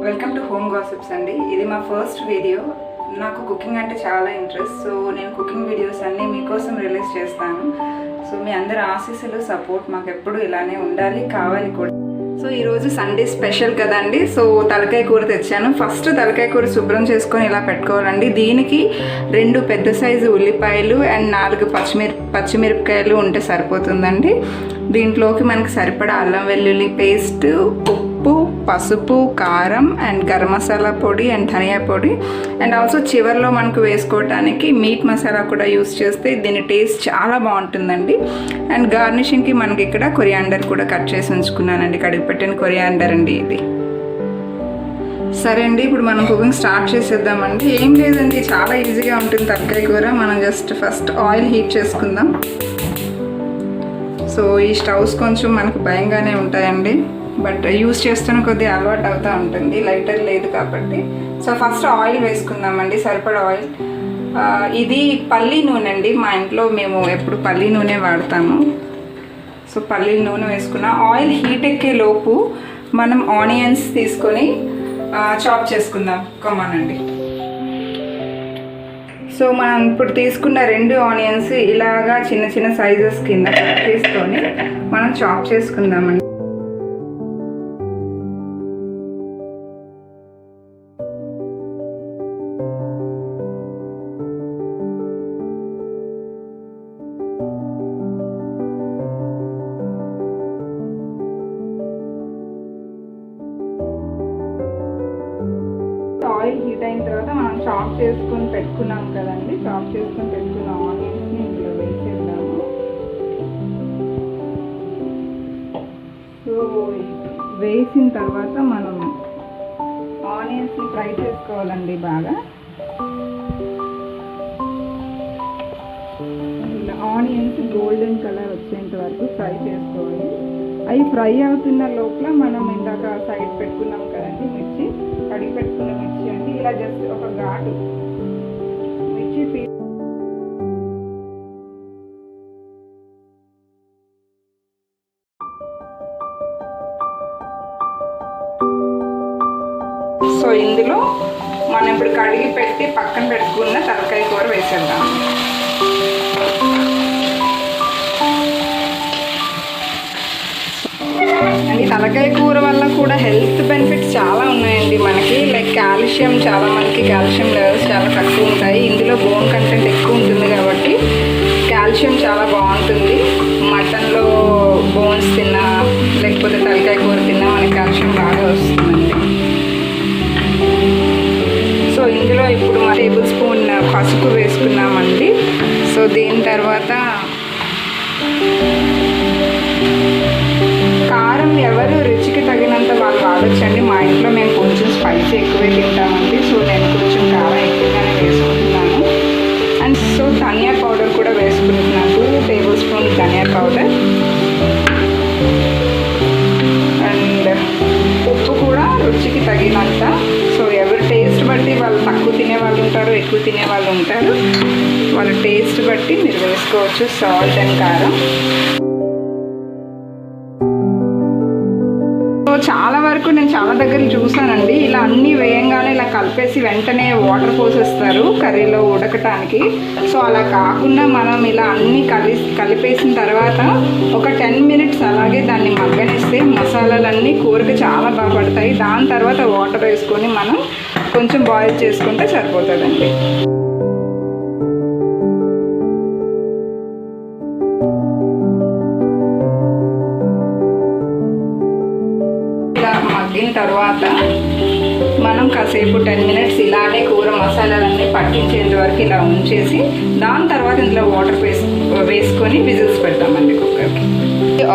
Welcome to home gossips అండి. ఇది మా ఫస్ట్ వీడియో. నాకు కుకింగ్ అంటే చాలా ఇంట్రెస్ట్. సో నేను కుకింగ్ వీడియోస్ అన్నీ మీకోసం రిలీజ్ చేస్తాను. సో మీ అందరి ఆశీస్సులు సపోర్ట్ మాకు ఎప్పుడు ఇలానే ఉండాలి, కావాలి కూడా. సో ఈరోజు సండే స్పెషల్ కదండి. సో తలకాయ కూర తెచ్చాను. ఫస్ట్ తలకాయ కూర శుభ్రం చేసుకొని ఇలా పెట్టుకోవాలండి. దీనికి 2 పెద్ద సైజు ఉల్లిపాయలు అండ్ 4 పచ్చిమిరపకాయలు ఉంటే సరిపోతుందండి. దీంట్లోకి మనకి సరిపడా అల్లం వెల్లుల్లి పేస్ట్, ఉప్పు, పసుపు, కారం అండ్ గరం మసాలా పొడి అండ్ ధనియా పొడి అండ్ ఆల్సో చివరిలో మనకు వేసుకోవడానికి మీట్ మసాలా కూడా యూస్ చేస్తే దీని టేస్ట్ చాలా బాగుంటుందండి. అండ్ గార్నిషింగ్కి మనకి ఇక్కడ కొరియాండర్ కూడా కట్ చేసి ఉంచుకున్నానండి. కడిగి పెట్టిన కొరియాండర్ అండి ఇది. సరే అండి, ఇప్పుడు మనం కుకింగ్ స్టార్ట్ చేసేద్దామండి. ఏం లేదండి, చాలా ఈజీగా ఉంటుంది తలకాయ కూర. మనం జస్ట్ ఫస్ట్ ఆయిల్ హీట్ చేసుకుందాం. సో ఈ స్టవ్స్ కొంచెం మనకు భయంగానే ఉంటాయండి, బట్ యూస్ చేస్తున్న కొద్దిగా అలవాటు అవుతూ ఉంటుంది. లైటర్ లేదు కాబట్టి. సో ఫస్ట్ ఆయిల్ వేసుకుందామండి, సరిపడా ఆయిల్. ఇది పల్లి నూనె అండి. మా ఇంట్లో మేము ఎప్పుడు పల్లి నూనె వాడతాము. సో పల్లి నూనె వేసుకున్న ఆయిల్ హీట్ ఎక్కే లోపు మనం ఆనియన్స్ తీసుకొని చాప్ చేసుకుందాం. కమానండి. సో మనం ఇప్పుడు తీసుకున్న 2 ఆనియన్స్ ఇలాగా చిన్న చిన్న సైజెస్ కింద కట్ చేసుకొని మనం చాప్ చేసుకుందామండి. ఆయిల్ హీట్ అయిన తర్వాత మనం చాప్ చేసుకొని పెట్టుకున్నాం కదండి. చాప్ చేసుకొని పెట్టుకున్న ఆనియన్స్ని ఇందులో వేసేద్దాము. సో వేసిన తర్వాత మనం ఆనియన్స్ని ఫ్రై చేసుకోవాలండి బాగా. ఇలా ఆనియన్స్ గోల్డెన్ కలర్ వచ్చేంత వరకు ఫ్రై చేసుకోవాలి. అవి ఫ్రై అవుతున్న లోపల మనం ఇందాక సైడ్ పెట్టుకున్నాం కదండి మిర్చి, కడిగి పెట్టుకున్న మిర్చి అండి. ఇలా జస్ట్ ఒక ఘాటు మిర్చి సో ఇందులో మనం ఇప్పుడు కడిగి పెట్టి పక్కన పెట్టుకున్న తలకాయ కూర వేసేద్దాం. ఈ తలకాయ కూర వల్ల కూడా హెల్త్ బెనిఫిట్స్ చాలా ఉన్నాయండి మనకి. లైక్ కాల్షియం, చాలా మనకి కాల్షియం లెవెల్స్ చాలా తక్కువ ఉంటాయి. ఇందులో బోన్ కంటెంట్ ఎక్కువ ఉంటుంది కాబట్టి కాల్షియం చాలా బాగుంటుంది. మటన్లో బోన్స్ తిన్నా లేకపోతే తలకాయ కూర తిన్నా మనకి కాల్షియం బాగా వస్తుందండి. సో ఇందులో ఇప్పుడు మా 1 టేబుల్ స్పూన్ పసుపు వేసుకున్నామండి. సో దీని తర్వాత కారం ఎవరు రుచికి తగినంత వాళ్ళు వాడచ్చండి. మా ఇంట్లో మేము కొంచెం స్పైసీ ఎక్కువే తింటామండి. సో నేను కొంచెం కారం ఎక్కువగానే వేసుకుంటున్నాను. అండ్ సో ధనియా పౌడర్ కూడా వేసుకుంటున్నాను. 2 టేబుల్ స్పూన్ ధనియా పౌడర్ అండ్ ఉప్పు కూడా రుచికి తగినంత. సో ఎవరి టేస్ట్ బట్టి వాళ్ళు తక్కువ తినే వాళ్ళు ఉంటారు, ఎక్కువ తినే వాళ్ళు ఉంటారు. వాళ్ళ టేస్ట్ బట్టి మీరు వేసుకోవచ్చు సాల్ట్ అండ్ కారం. చాలా వరకు నేను చాలా దగ్గర చూసానండి, ఇలా అన్నీ వేయంగానే ఇలా కలిపేసి వెంటనే వాటర్ పోసేస్తారు కర్రీలో ఉడకటానికి. సో అలా కాకుండా మనం ఇలా అన్నీ కలిపేసిన తర్వాత ఒక 10 మినిట్స్ అలాగే దాన్ని మగ్గనిస్తే మసాలాలన్నీ కూరకు చాలా బాగా పడతాయి. దాని తర్వాత వాటర్ వేసుకొని మనం కొంచెం బాయిల్ చేసుకుంటే సరిపోతుందండి. మగ్గిన తర్వాత మనం కాసేపు 10 మినిట్స్ ఇలానే కూర మసాలాలన్నీ పట్టించేంత వరకు ఇలా ఉంచేసి దాని తర్వాత ఇందులో వాటర్ వేసుకొని విజిల్స్ పెడతామండి కుక్కర్కి.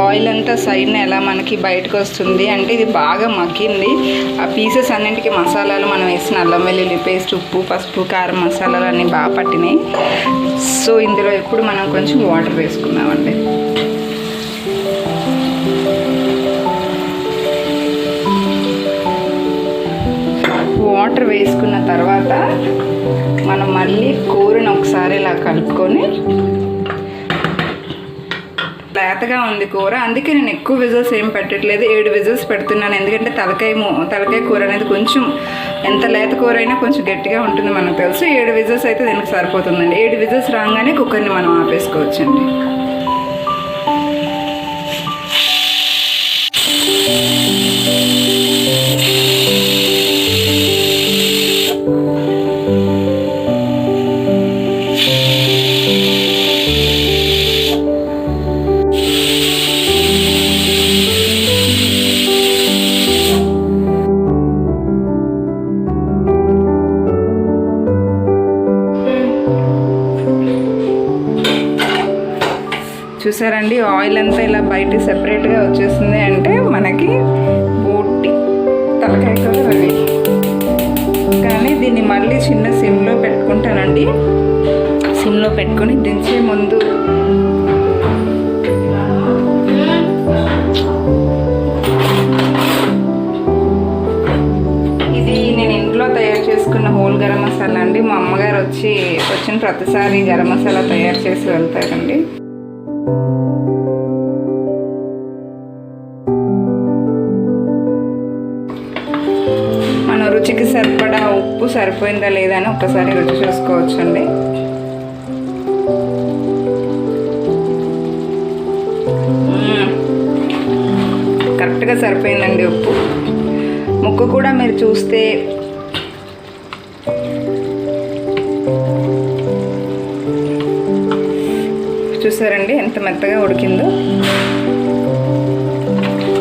ఆయిల్ అంతా సైడ్న ఎలా మనకి బయటకు వస్తుంది అంటే ఇది బాగా మగ్గింది. ఆ పీసెస్ అన్నింటికి మసాలాలు మనం వేసిన అల్లం వెల్లుల్లి పేస్ట్, ఉప్పు, పసుపు, కారం మసాలాలు అన్నీ బాగా పట్టినాయి. సో ఇందులో ఇప్పుడు మనం కొంచెం వాటర్ వేసుకున్నామండి. వాటర్ వేసుకున్న తర్వాత మనం మళ్ళీ కూరను ఒకసారి ఇలా కలుపుకొని లేతగా ఉంది కూర, అందుకే నేను ఎక్కువ విజిల్స్ ఏం పెట్టట్లేదు, 7 విజిల్స్ పెడుతున్నాను. ఎందుకంటే తలకాయ కూర అనేది కొంచెం ఎంత లేత కూర అయినా కొంచెం గట్టిగా ఉంటుంది మనకు తెలుసు. 7 విజిల్స్ అయితే దీనికి సరిపోతుందండి. 7 విజిల్స్ రాగానే కుక్కర్ని మనం ఆపేసుకోవచ్చండి. చూసారండి, ఆయిల్ అంతా ఇలా బయట సెపరేట్గా వచ్చేసింది అంటే మనకి బోటి తలకాయ కూర రెడీ. కానీ దీన్ని మళ్ళీ చిన్న సిమ్లో పెట్టుకుంటానండి. సిమ్లో పెట్టుకొని దించే ముందు ఇది నేను ఇంట్లో తయారు చేసుకున్న హోల్ గరం మసాలా అండి. మా అమ్మగారు వచ్చిన ప్రతిసారి గరం మసాలా తయారు చేసి వెళ్తారండి. మన రుచికి సరిపడా ఉప్పు సరిపోయిందా లేదా అని ఒకసారి రుచి చూసుకోవచ్చండి. కరెక్ట్గా సరిపోయిందండి ఉప్పు. ముక్క కూడా మీరు చూస్తే చూసారండి ఎంత మెత్తగా ఉడికిందో.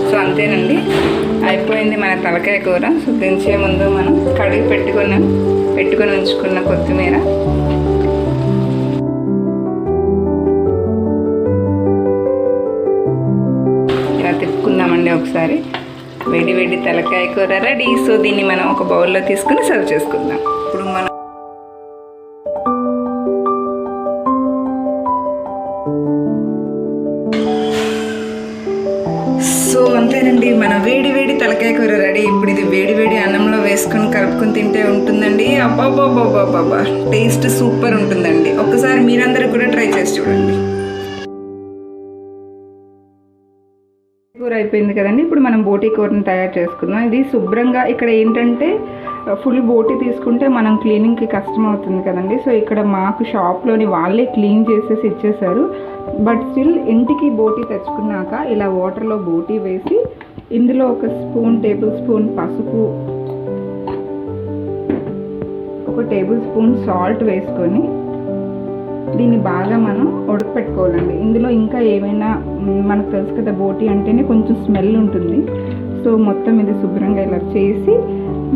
సో అంతేనండి, అయిపోయింది మన తలకాయ కూర. సో దించే ముందు మనం కడిగి పెట్టుకొని ఉంచుకున్న కొత్తిమీర, ఇలా తిప్పుకుందామండి ఒకసారి. వేడి వేడి తలకాయ కూర రెడీ. సో దీన్ని మనం ఒక బౌల్లో తీసుకుని సర్వ్ చేసుకుందాం. ఇప్పుడు మనం సో అంతేనండి, మన వేడి వేడి తలకాయ కూర రెడీ. ఇప్పుడు ఇది వేడి వేడి అన్నంలో వేసుకొని కలుపుకొని తింటే ఉంటుందండి. అబ్బాబ్బాబ్బాబ్బా, టేస్ట్ సూపర్ ఉంటుందండి. ఒకసారి మీరందరూ కూడా ట్రై చేసి చూడండి. కూర అయిపోయింది కదండి. ఇప్పుడు మనం బోటీ కూరని తయారు చేసుకుందాం. ఇది శుభ్రంగా, ఇక్కడ ఏంటంటే ఫుల్ బోటీ తీసుకుంటే మనం క్లీనింగ్కి కష్టం అవుతుంది కదండి. సో ఇక్కడ మాకు షాప్లోని వాళ్ళే క్లీన్ చేసేసి ఇచ్చేసారు. బట్ స్టిల్ ఇంటికి బోటీ తెచ్చుకున్నాక ఇలా వాటర్లో బోటీ వేసి ఇందులో ఒక టేబుల్ స్పూన్ పసుపు, ఒక టేబుల్ స్పూన్ సాల్ట్ వేసుకొని దీన్ని బాగా మనం ఉడకపెట్టుకోవాలండి. ఇందులో ఇంకా ఏమైనా, మనకు తెలుసు కదా బోటీ అంటేనే కొంచెం స్మెల్ ఉంటుంది. సో మొత్తం ఇది శుభ్రంగా ఇలా చేసి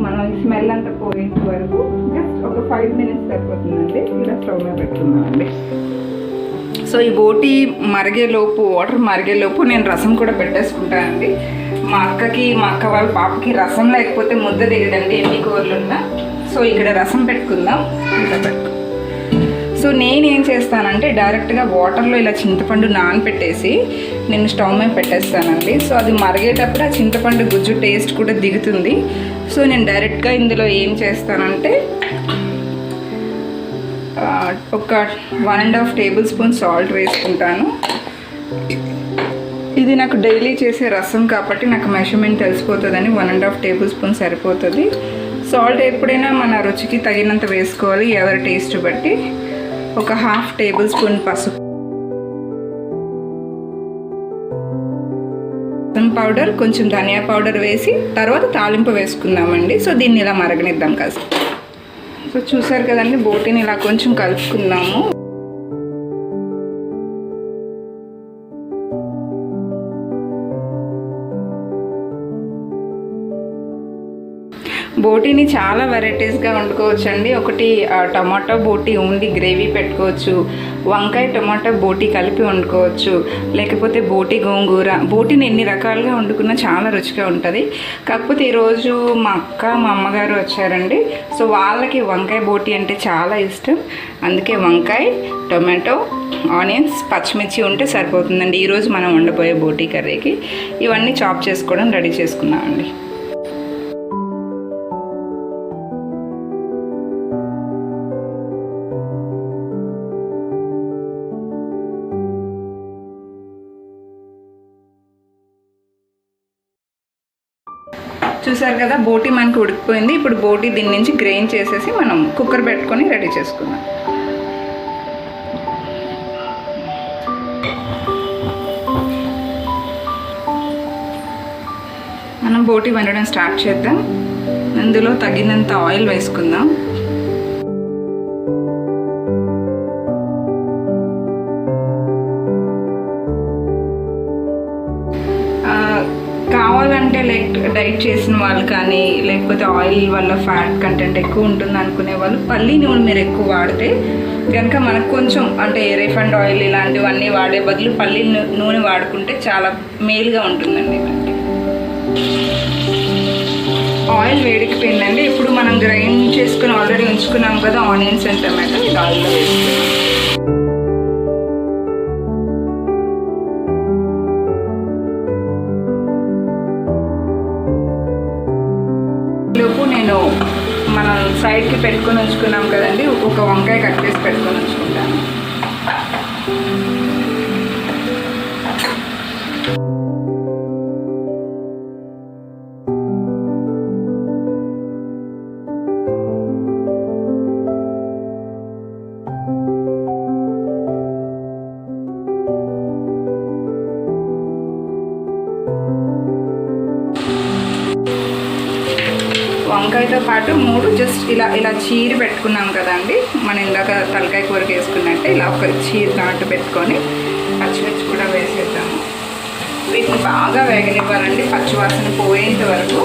మనం ఈ స్మెల్ అంతా పోయేంత వరకు జస్ట్ ఒక 5 మినిట్స్ సరిపోతుందండి. ఇలా స్టవ్ మీద పెట్టుకుందామండి. సో ఈ బోటీ వాటర్ మరిగేలోపు నేను రసం కూడా పెట్టేసుకుంటానండి. మా అక్క వాళ్ళ పాపకి రసం లేకపోతే ముద్ద దిగదండి ఎన్ని కూరలున్నా. సో ఇక్కడ రసం పెట్టుకుందాం. ఇలా పెట్టుకుందాం. సో నేనేం చేస్తానంటే డైరెక్ట్గా వాటర్లో ఇలా చింతపండు నానపెట్టేసి నేను స్టవ్ మీద పెట్టేస్తానండి. సో అది మరిగేటప్పుడు ఆ చింతపండు గుజ్జు టేస్ట్ కూడా దిగుతుంది. సో నేను డైరెక్ట్గా ఇందులో ఏం చేస్తానంటే ఒక 1.5 టేబుల్ స్పూన్ సాల్ట్ వేసుకుంటాను. ఇది నాకు డైలీ చేసే రసం కాబట్టి నాకు మెజర్మెంట్ తెలిసిపోతుందని 1.5 టేబుల్ స్పూన్ సరిపోతుంది. సాల్ట్ ఎప్పుడైనా మన రుచికి తగినంత వేసుకోవాలి, ఎవరి టేస్ట్ బట్టి. ఒక 1/2 టేబుల్ స్పూన్ పసుపు పౌడర్, కొంచెం ధనియా పౌడర్ వేసి తర్వాత తాలింపు వేసుకుందామండి. సో దీన్ని ఇలా మరగనిద్దాం కాస్త. సో చూసారు కదండి, బోటీని ఇలా కొంచెం కలుపుకుందాము. బోటీని చాలా వెరైటీస్గా వండుకోవచ్చు అండి. ఒకటి టమాటో బోటీ ఓన్లీ గ్రేవీ పెట్టుకోవచ్చు, వంకాయ టమాటో బోటీ కలిపి వండుకోవచ్చు, లేకపోతే బోటీ గోంగూర. బోటీని ఎన్ని రకాలుగా వండుకున్నా చాలా రుచిగా ఉంటుంది. కాకపోతే ఈరోజు మా అమ్మగారు వచ్చారండి. సో వాళ్ళకి వంకాయ బోటీ అంటే చాలా ఇష్టం. అందుకే వంకాయ, టొమాటో, ఆనియన్స్, పచ్చిమిర్చి ఉంటే సరిపోతుందండి ఈరోజు మనం వండబోయే బోటీ కర్రీకి. ఇవన్నీ చాప్ చేసుకోవడం రెడీ చేసుకుందామండి. చూసారు కదా, బోటి మనకి ఉడికిపోయింది. ఇప్పుడు బోటి దీని నుంచి గ్రైండ్ చేసేసి మనం కుక్కర్ పెట్టుకొని రెడీ చేసుకుందాం. మనం బోటి వండడం స్టార్ట్ చేద్దాం. అందులో తగినంత ఆయిల్ వేసుకుందాం. కావాలంటే లైక్ డైట్ చేసిన వాళ్ళు కానీ, లేకపోతే ఆయిల్ వల్ల ఫ్యాట్ కంటెంట్ ఎక్కువ ఉంటుంది అనుకునే వాళ్ళు పల్లి నూనె మీరు ఎక్కువ వాడితే కనుక మనకు కొంచెం అంటే రిఫైండ్ ఆయిల్ ఇలాంటివన్నీ వాడే బదులు పల్లి నూనె వాడుకుంటే చాలా మేలుగా ఉంటుందండి మనకి. ఆయిల్ వేడికిపోయిందండి. ఇప్పుడు మనం గ్రైండ్ చేసుకుని ఆల్రెడీ ఉంచుకున్నాం కదా ఆనియన్స్ అండ్ టమాటో, ఇది ఆయిల్లో వేసుకున్నాం. లోపు నేను మనం సైడ్కి పెట్టుకొని ఉంచుకున్నాం కదండి, ఒక వంకాయ కట్ చేసి పెట్టుకొని ఉంచుకుంటాను. వంకాయతో పాటు 3 జస్ట్ ఇలా చీరి పెట్టుకున్నాం కదండి, మనం ఇందాక తలకాయ కూరకి వేసుకున్నట్టే ఇలా ఒక చీరి నాటు పెట్టుకొని పచ్చిమిర్చి కూడా వేసేద్దాము. వీటిని బాగా వేగనివ్వాలండి, పచ్చివాసన పోయేంత వరకు.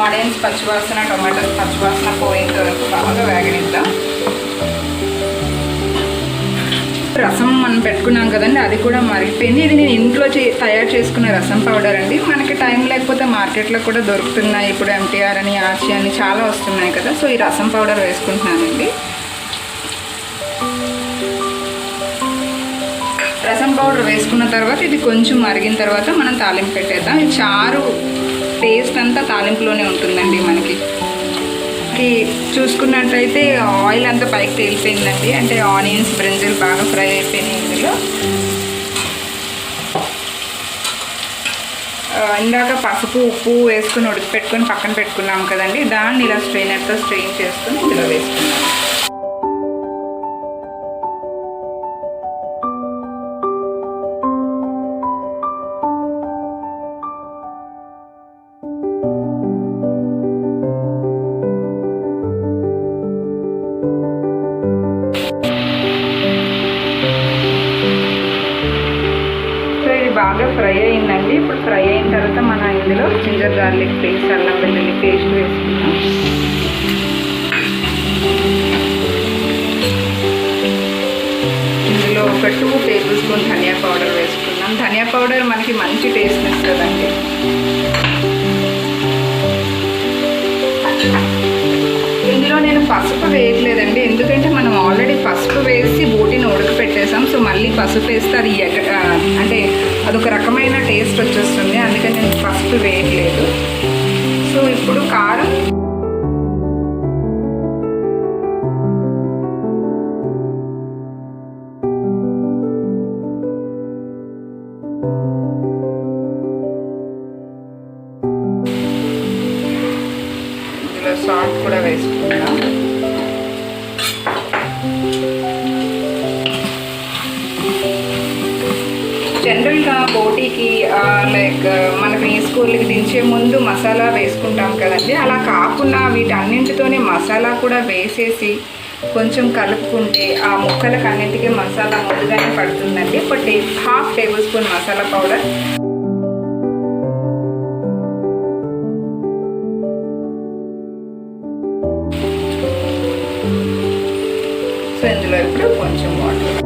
ఆనియన్స్ పచ్చివాసన, టొమాటోస్ పచ్చివాసన పోయేంత వరకు బాగా వేగనిద్దాం. రసం మనం పెట్టుకున్నాం కదండి, అది కూడా మరిగిపోయింది. ఇది నేను ఇంట్లో తయారు చేసుకున్న రసం పౌడర్ అండి. మనకి టైం లేకపోతే మార్కెట్లో కూడా దొరుకుతున్నాయి. ఇప్పుడు ఎంటీఆర్ అని, ఆచి అని చాలా వస్తున్నాయి కదా. సో ఈ రసం పౌడర్ వేసుకుంటున్నానండి. రసం పౌడర్ వేసుకున్న తర్వాత ఇది కొంచెం మరిగిన తర్వాత మనం తాలింపు పెట్టేద్దాం. ఈ చారు టేస్ట్ అంతా తాలింపులోనే ఉంటుందండి మనకి. చూసుకున్నట్టయితే ఆయిల్ అంతా పైకి తేలిపోయిందండి, అంటే ఆనియన్స్ బ్రింజల్ బాగా ఫ్రై అయిపోయినాయి. ఇందులో ఇందాక పసుపు ఉప్పు వేసుకుని ఉడికిపెట్టుకొని పక్కన పెట్టుకున్నాం కదండి, దాన్ని ఇలా స్ట్రెయినర్తో స్ట్రెయిన్ చేసుకుని ఇందులో వేసుకున్నాం. బాగా ఫ్రై అయిందండి. ఇప్పుడు ఫ్రై అయిన తర్వాత మనం ఇందులో జింజర్ గార్లిక్ పేస్ట్, అల్లం వెల్లుల్లి పేస్ట్ వేసుకున్నాం. ఇందులో ఒక 2 టేబుల్ స్పూన్ ధనియా పౌడర్ వేసుకున్నాం. ధనియా పౌడర్ మనకి మంచి టేస్ట్ ఇస్తుందండి. ఇందులో నేను పసుపు వేయట్లేదండి, ఎందుకంటే మనం ఆల్రెడీ పసుపు వేసి బోటిని ఉడకపెట్టేసాం. సో మళ్ళీ పసుపు వేస్తే అది అంటే అదొక రకమైన టేస్ట్ వచ్చేస్తుంది, అందుకని నేను పసుపు వేయట్లేదు. సో ఇప్పుడు కారం, ఇందులో సాల్ట్ కూడా వేసుకుందాం. జనరల్గా బోటీకి లైక్ మనకి ఈ స్కూల్కి దించే ముందు మసాలా వేసుకుంటాం కదండి, అలా కాకుండా వీటన్నింటితోనే మసాలా కూడా వేసేసి కొంచెం కలుపుకుంటే ఆ ముక్కలకు అన్నింటికీ మసాలా ముందుగానే పడుతుందండి. ఒక 1/2 table spoon masala powder, so ఇందులో ఇప్పుడు కొంచెం వాటర్,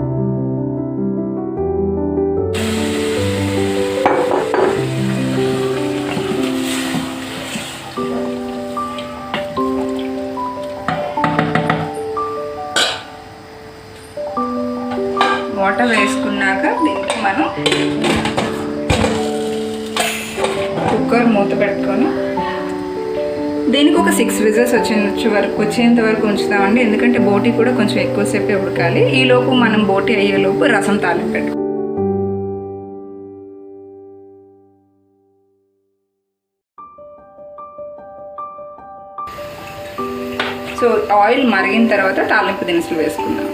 వాటర్ వేసుకున్నాక దీనికి మనం కుక్కర్ మూత పెట్టుకొని దీనికి ఒక 6 విజిల్స్ వచ్చేంత వరకు ఉంచుతామండి, ఎందుకంటే బోటీ కూడా కొంచెం ఎక్కువసేపే ఉడకాలి. ఈలోపు మనం బోటీ అయ్యేలోపు రసం తాలింపు పెట్టుకోవాలి. సో ఆయిల్ మరిగిన తర్వాత తాలింపు దినుసులు వేసుకుందాం.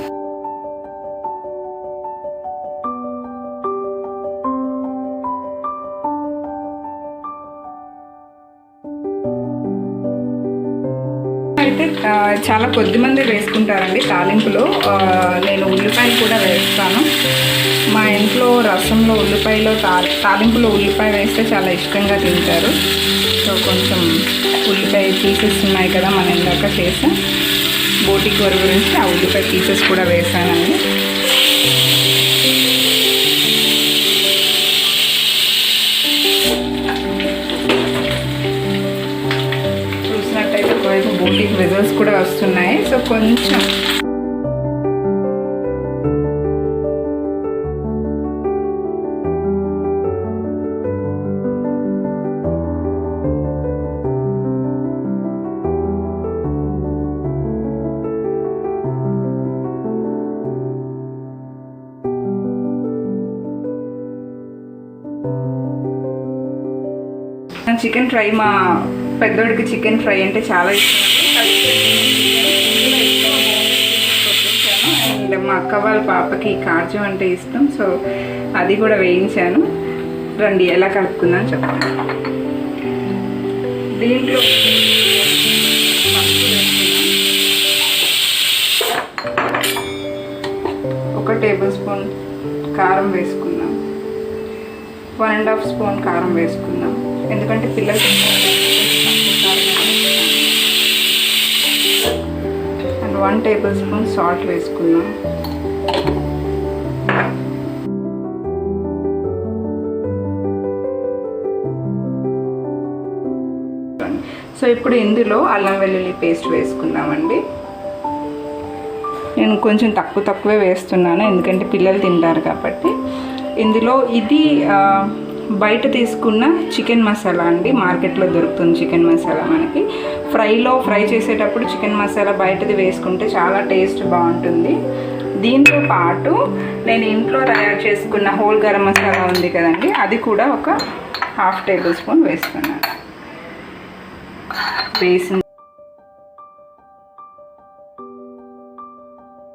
అయితే చాలా కొద్ది మంది వేసుకుంటారండి తాలింపులో. నేను ఉల్లిపాయలు కూడా వేస్తాను. మా ఇంట్లో రసంలో ఉల్లిపాయలో తాలింపులో ఉల్లిపాయ వేస్తే చాలా ఇష్టంగా తింటారు. సో కొంచెం ఉల్లిపాయ పీసెస్ ఉన్నాయి కదా, మనం ఇందాక చేసాం బోటి కూర గురించి, ఆ ఉల్లిపాయ పీసెస్ కూడా వేసానండి. చూసినట్టయితే ఒకవైపు బోటికి విజిల్స్ కూడా వస్తున్నాయి. సో కొంచెం చికెన్ ఫ్రై, మా పెద్దోడికి చికెన్ ఫ్రై అంటే చాలా ఇష్టం. అండ్ మా అక్క వాళ్ళ పాపకి కాజు అంటే ఇష్టం. సో అది కూడా వేయించాను. రండి ఎలా కలుపుకుందాం చెప్పండి. దీంట్లో 1 టేబుల్ స్పూన్ కారం వేసుకుందాం. 1.5 స్పూన్ కారం వేసుకుందాం, ఎందుకంటే పిల్లలకి అండ్ 1 టేబుల్ స్పూన్ సాల్ట్ వేసుకుందాం. సో ఇప్పుడు ఇందులో అల్లం వెల్లుల్లి పేస్ట్ వేసుకుందామండి. నేను కొంచెం తక్కువే వేస్తున్నాను, ఎందుకంటే పిల్లలు తింటారు కాబట్టి. ఇందులో ఇది బయట తీసుకున్న చికెన్ మసాలా అండి, మార్కెట్లో దొరుకుతుంది చికెన్ మసాలా. మనకి ఫ్రై చేసేటప్పుడు చికెన్ మసాలా బయటది వేసుకుంటే చాలా టేస్ట్ బాగుంటుంది. దీంతో పాటు నేను ఇంట్లో తయారు చేసుకున్న హోల్ గరం మసాలా ఉంది కదండి, అది కూడా ఒక 1/2 టేబుల్ స్పూన్ వేస్తున్నాను. వేసిన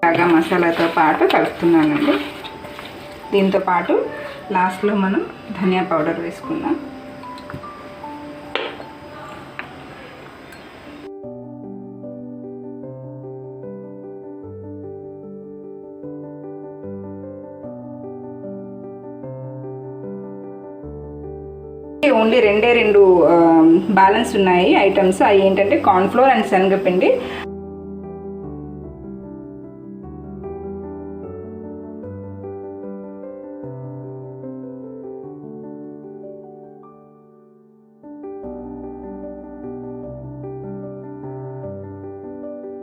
బాగా మసాలాతో పాటు కలుపుతున్నానండి. దీంతో పాటు లాస్ట్లో మనం ధనియా పౌడర్ వేసుకుందాం. ఓన్లీ 2 బ్యాలెన్స్ ఉన్నాయి ఐటమ్స్. అవి ఏంటంటే కార్న్ఫ్లోర్ అండ్ శనగపిండి.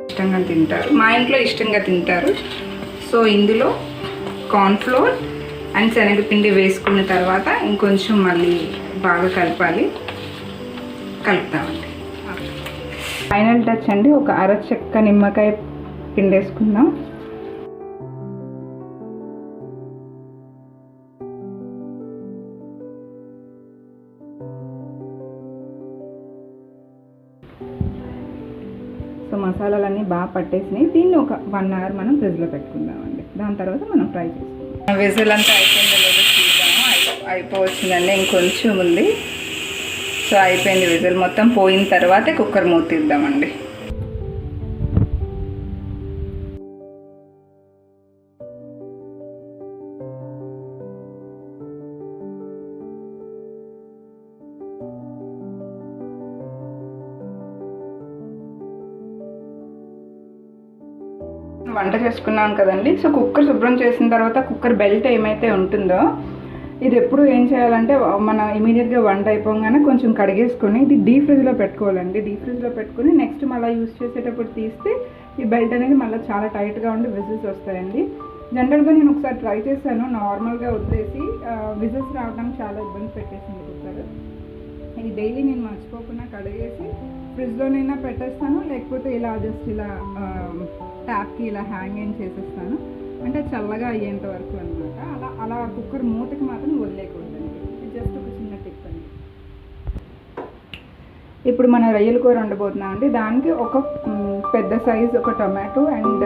ఇష్టంగా తింటారు, మా ఇంట్లో ఇష్టంగా తింటారు. సో ఇందులో కార్న్ఫ్లోర్ అండ్ శనగపిండి వేసుకున్న తర్వాత ఇంకొంచెం మళ్ళీ బాగా కలుపుతామండి. ఫైనల్ టచ్ అండి, ఒక అరచెక్క నిమ్మకాయ పిండేసుకుందాం. సో మసాలాలన్నీ బాగా పట్టేసినాయి. దీన్ని ఒక 1 అవర్ మనం ఫ్రిడ్జ్లో పెట్టుకుందామండి. దాని తర్వాత మనం ఫ్రై చేసుకుందాం. విజిల్ అంతా అయిపోయిందో లేదో చూద్దాము. అయిపోవచ్చిందండి, ఇంకొంచెం ఉంది. సో అయిపోయింది, విజిల్ మొత్తం పోయిన తర్వాత కుక్కర్ మూత తీద్దామండి. వంట చేసుకున్నాం కదండి. సో కుక్కర్ శుభ్రం చేసిన తర్వాత కుక్కర్ బెల్ట్ ఏమైతే ఉంటుందో ఇది ఎప్పుడు ఏం చేయాలంటే మన ఇమీడియట్గా వంట అయిపోగానే కొంచెం కడిగేసుకొని ఇది డీప్ ఫ్రిడ్జ్లో పెట్టుకోవాలండి. డీప్ ఫ్రిడ్జ్లో పెట్టుకొని నెక్స్ట్ మళ్ళీ యూజ్ చేసేటప్పుడు తీస్తే ఈ బెల్ట్ అనేది మళ్ళీ చాలా టైట్గా ఉండి విజిల్స్ వస్తాయండి. జనరల్గా నేను ఒకసారి ట్రై చేశాను, నార్మల్గా వదిలేసి విజిల్స్ రావడానికి చాలా ఇబ్బంది పెట్టేసింది కుక్కర్. ఇది డైలీ నేను మర్చిపోకుండా కడిగేసి ఫ్రిడ్జ్లోనైనా పెట్టేస్తాను, లేకపోతే ఇలా జస్ట్ ఇలా ట్యాప్కి ఇలా హ్యాంగ్ చేసేస్తాను, అంటే చల్లగా అయ్యేంత వరకు అనమాట. అలా కుక్కర్ మూతకి మాత్రం వదిలేయకూడదండి. ఇది జస్ట్ ఒక చిన్న టిప్ అండి. ఇప్పుడు మనం రొయ్యల కూర వండబోతున్నాం అండి. దానికి ఒక పెద్ద సైజు ఒక టొమాటో అండ్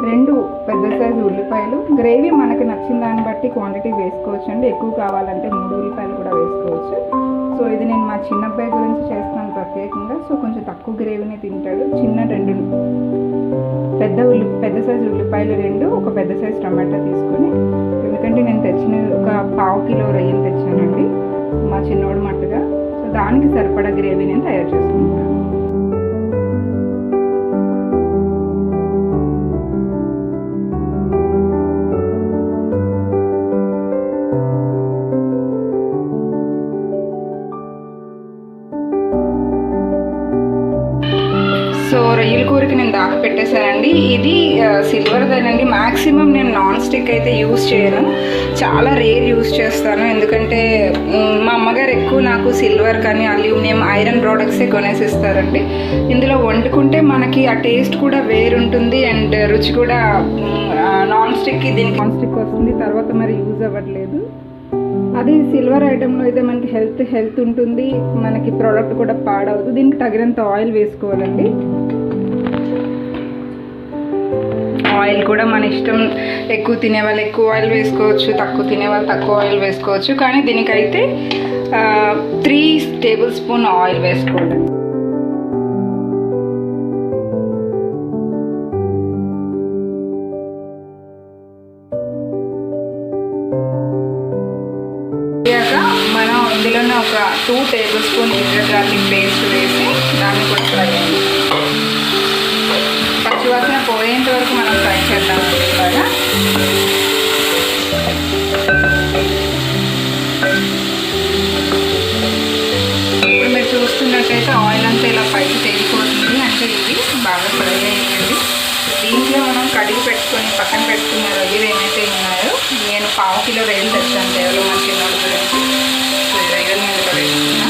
2 పెద్ద సైజు ఉల్లిపాయలు. గ్రేవీ మనకు నచ్చిన దాన్ని బట్టి క్వాంటిటీ వేసుకోవచ్చు అండి. ఎక్కువ కావాలంటే 3 ఉల్లిపాయలు కూడా వేసుకోవచ్చు. సో ఇది నేను మా చిన్నబ్బాయి గురించి చేస్తున్నాను ప్రత్యేకంగా. సో కొంచెం తక్కువ గ్రేవీని తింటాడు. చిన్న 2 పెద్ద సైజు ఉల్లిపాయలు 2, ఒక పెద్ద సైజు టమాటా తీసుకొని, ఎందుకంటే నేను తెచ్చిన ఒక 1/2 కిలో రొయ్యలు తెచ్చానండి మా చిన్నోడు మట్టుగా. సో దానికి సరిపడా గ్రేవీ నేను తయారు చేసుకుంటాను. సో రొయ్యల కూరకి నేను దాకా పెట్టేశానండి. ఇది సిల్వర్దేనండి. మ్యాక్సిమం నేను నాన్ స్టిక్ అయితే యూస్ చేయను, చాలా రేర్ యూస్ చేస్తాను. ఎందుకంటే మా అమ్మగారు ఎక్కువ నాకు సిల్వర్ కానీ అల్యూమినియం ఐరన్ ప్రోడక్ట్సే కొనేసి ఇస్తారండి. ఇందులో వండుకుంటే మనకి ఆ టేస్ట్ కూడా వేరుంటుంది అండ్ రుచి కూడా నాన్ స్టిక్కి దీనికి నాన్ స్టిక్ వస్తుంది, తర్వాత మరి యూజ్ అవ్వట్లేదు. అది సిల్వర్ ఐటెంలో అయితే మనకి హెల్త్ ఉంటుంది, మనకి ప్రోడక్ట్ కూడా పాడవద్దు. దీనికి తగినంత ఆయిల్ వేసుకోవాలండి. ఆయిల్ కూడా మన ఇష్టం, ఎక్కువ తినేవాళ్ళు ఎక్కువ ఆయిల్ వేసుకోవచ్చు, తక్కువ తినేవాళ్ళు తక్కువ ఆయిల్ వేసుకోవచ్చు. కానీ దీనికైతే 3 టేబుల్ స్పూన్ ఆయిల్ వేసుకోవాలి. మనం ఇందులోనే ఒక 2 tablespoon ginger garlic paste వేసి దాన్ని కూడా ఫ్రై చేయాలి. పచ్చివాసన పోయేంత వరకు మనం ఫ్రై చేద్దామండి. ఇలాగా ఇప్పుడు మీరు చూస్తున్నట్టయితే ఆయిల్ అంతా ఇలా పైకి తేలిపోతుంది. అంటే ఇది బాగా ఫ్రై అయ్యింది. దీంట్లో మనం కడిగి పెట్టుకొని పక్కన పెట్టుకున్న రొయ్యలు ఏమైతే ఉన్నాయో, నేను 1/2 కిలో రొయ్యలు తెచ్చాను కేవలం మా చిన్నోడి గురించి. సో ఈ రొయ్యలు నేను ఇలా వేసుకున్నా.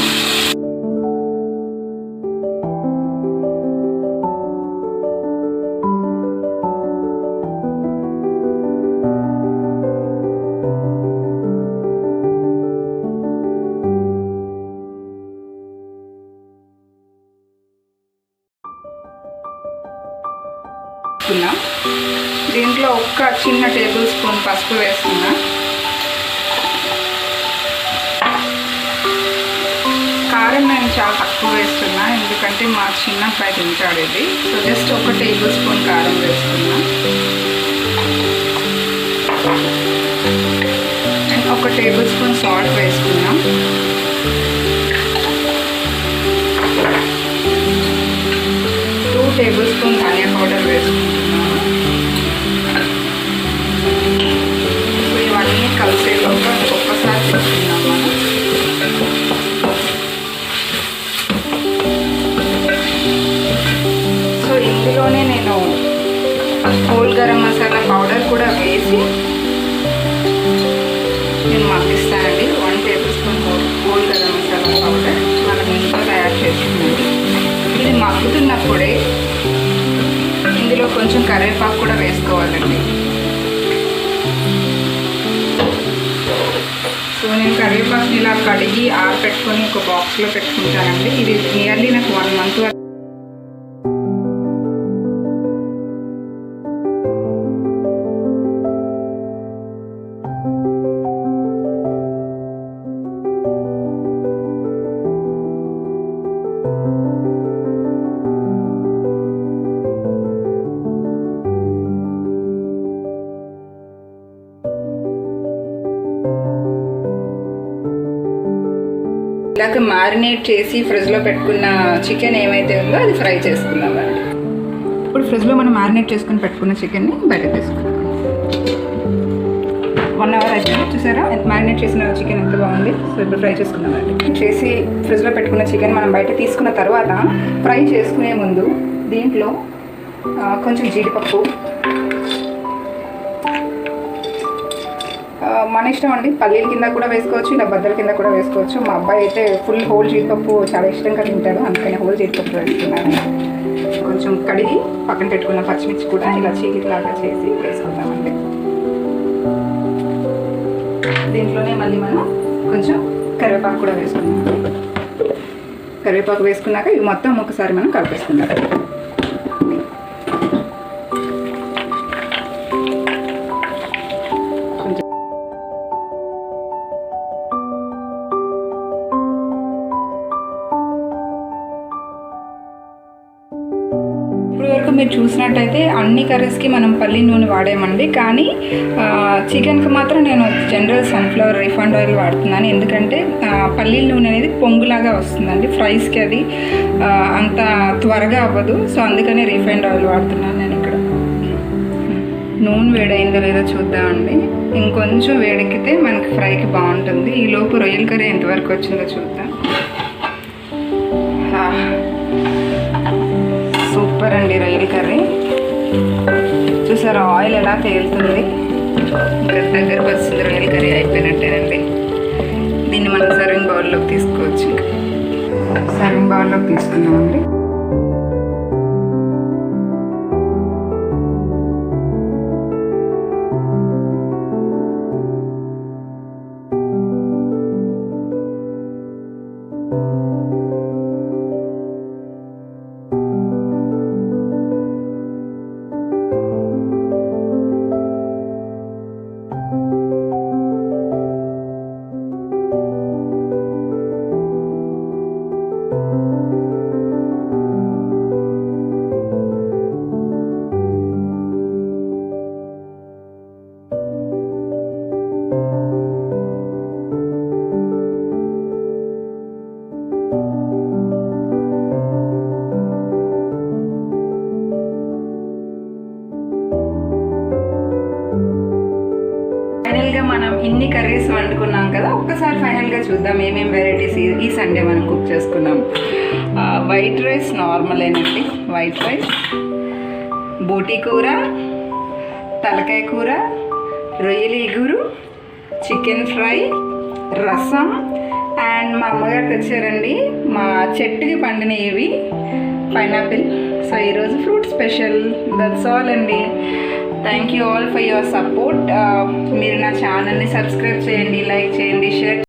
దీంట్లో ఒక చిన్న టేబుల్ స్పూన్ పసుపు వేస్తున్నా. కారం నేను చాలా తక్కువ వేస్తున్నా, ఎందుకంటే మా చిన్న అబ్బాయి తింటాడు ఇది. సో జస్ట్ ఒక టేబుల్ స్పూన్ కారం వేస్తున్నా. అండ్ ఒక టేబుల్ స్పూన్ సాల్ట్ వేసుకున్నాం. టేబుల్ స్పూన్ ధనియా పౌడర్ వేసుకుంటున్నాను. ఇప్పుడు ఇవన్నీ కలిసేలోగా ఒక్కసారి తీసుకున్నాం మనం. సో ఇందులోనే నేను హోల్ గరం మసాలా పౌడర్ కూడా వేసి నేను మగ్గిస్తానండి. 1 table spoon whole garam masala powder మనం ఇంట్లో తయారు చేసుకున్నాను. ఇది మగ్గుతున్నప్పుడే ఇందులో కొంచెం కరివేపాకు కూడా వేసుకోవాలండి. సో నేను కరివేపాకుని ఇలా కడిగి ఆరబెట్టుకొని ఒక బాక్స్లో పెట్టుకుంటానండి. ఇది నియర్లీ నాకు 1 మంత్ వరకు. ఇలాగ మ్యారినేట్ చేసి ఫ్రిడ్జ్లో పెట్టుకున్న చికెన్ ఏమైతే ఉందో అది ఫ్రై చేసుకున్నామండి. ఇప్పుడు ఫ్రిడ్జ్లో మనం మ్యారినేట్ చేసుకుని పెట్టుకున్న చికెన్ని బయట తీసుకున్నాం. 1 అవర్ అయితే చూసారా మ్యారినేట్ చేసిన చికెన్ ఎంత బాగుంది. సో ఇప్పుడు ఫ్రై చేసుకున్నామండి. చేసి ఫ్రిడ్జ్లో పెట్టుకున్న చికెన్ మనం బయట తీసుకున్న తర్వాత ఫ్రై చేసుకునే ముందు దీంట్లో కొంచెం జీడిపప్పు, మన ఇష్టం అండి, పల్లీల కింద కూడా వేసుకోవచ్చు, ఇలా బద్దల కింద కూడా వేసుకోవచ్చు. మా అబ్బాయి అయితే ఫుల్ హోల్ జీడిపప్పు చాలా ఇష్టంగా తింటాడు, అందుకని హోల్ జీడిపప్పు వేసుకున్నాను. కొంచెం కడిగి పక్కన పెట్టుకున్న పచ్చిమిర్చి కూడా ఇలా చీకిలాగా చేసి వేసుకుంటామండి. దీంట్లోనే మళ్ళీ మనం కొంచెం కరివేపాకు కూడా వేసుకున్నాం. కరివేపాకు వేసుకున్నాక ఇవి మొత్తం ఒకసారి మనం కలిపేసుకుందాం. ఇప్పటివరకు మీరు చూసినట్టయితే అన్ని కర్రీస్కి మనం పల్లి నూనె వాడేమండి, కానీ చికెన్కి మాత్రం నేను జనరల్ సన్ఫ్లవర్ రిఫైండ్ ఆయిల్ వాడుతున్నాను. ఎందుకంటే పల్లీల నూనె అనేది పొంగులాగా వస్తుందండి, ఫ్రైస్కి అది అంత త్వరగా అవ్వదు. సో అందుకని రిఫైండ్ ఆయిల్ వాడుతున్నాను నేను ఇక్కడ. నూనె వేడైందో లేదో చూద్దామండి. ఇంకొంచెం వేడెక్కితే మనకి ఫ్రైకి బాగుంటుంది. ఈలోపు రొయ్యల కర్రీ ఎంతవరకు వచ్చిందో చూద్దాం. సూపర్ అండి రొయ్యల కర్రీ. చూసారా ఆయిల్ ఎలా తేలుతుంది, ఇంకా దగ్గరకు వస్తుంది. రొయ్యల కర్రీ అయిపోయినట్టేనండి. దీన్ని మనం సర్వింగ్ బౌల్లోకి తీసుకోవచ్చు. సర్వింగ్ బౌల్లోకి తీసుకున్నామండి. ఫైనల్గా మనం ఇన్ని కర్రీస్ వండుకున్నాం కదా, ఒక్కసారి ఫైనల్గా చూద్దాం ఏమేమి వెరైటీస్ ఈ సండే మనం కుక్ చేసుకున్నాం. వైట్ రైస్ నార్మలేనండి, వైట్ రైస్, బోటీ కూర, తలకాయ కూర, రొయ్యల ఇగురు, చికెన్ ఫ్రై, రసం, అండ్ మా అమ్మగారు తెచ్చారండి మా చెట్టుకి పండిన ఇవి పైనాపిల్. సో ఈరోజు ఫ్రూట్ స్పెషల్. దట్స్ ఆల్ అండి. Thank you all for your support. మీరు నా ఛానల్ని సబ్స్క్రైబ్ చేయండి, లైక్ చేయండి, షేర్